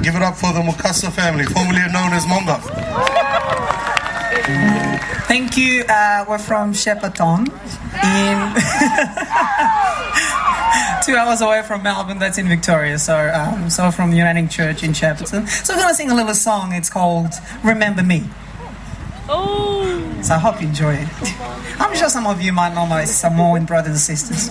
Give it up for the Mukasa family, formerly known as Monga. Thank you. We're from Shepparton, in 2 hours away from Melbourne. That's in Victoria. So from Uniting Church in Shepparton. So we're gonna sing a little song. It's called "Remember Me." Oh. So I hope you enjoy it. I'm sure some of you might know my Samoan brothers and sisters.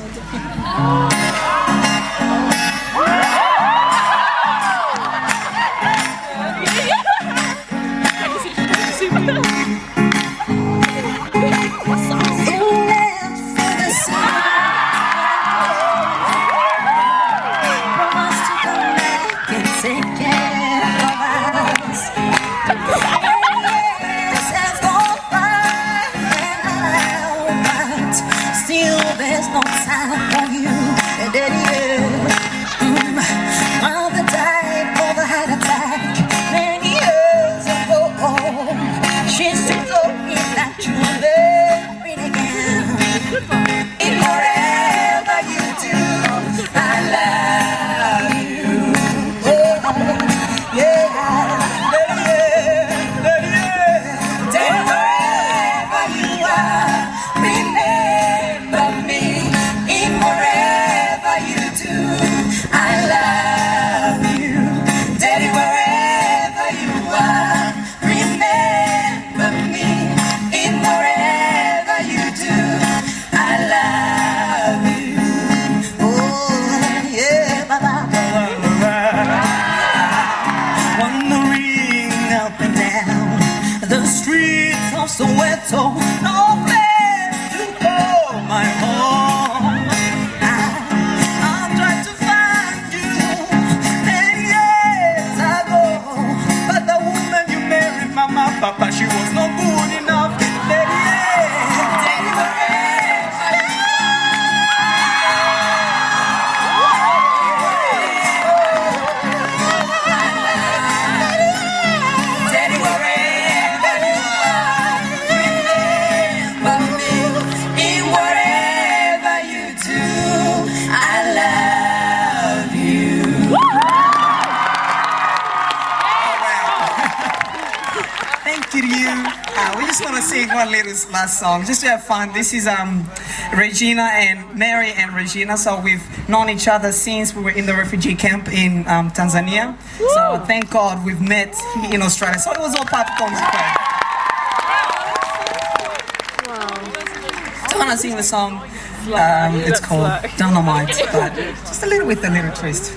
Soweto, no place to call my home. I'm trying to find you many years ago, but the woman you married, Mama, Papa, she was not good enough. We just want to sing one little last song just to have fun. This is Regina and Mary and Regina. So we've known each other since we were in the refugee camp in Tanzania. So thank God we've met here in Australia. So it was all part of consequence. So I want to sing the song. It's called Dynamite, but just a little with a little twist.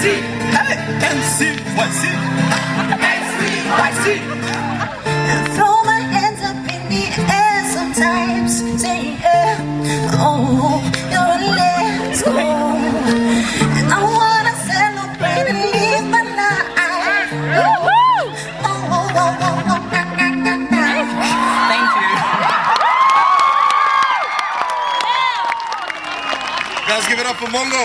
Hey, NCYC. NCYC. Throw my hands up in the air sometimes, saying, yeah, oh, you're a let's go. And I wanna celebrate and live my life. Oh, oh, oh, oh, oh, nah, nah, nah, nah. Thank you. Guys, give it up for Mongo.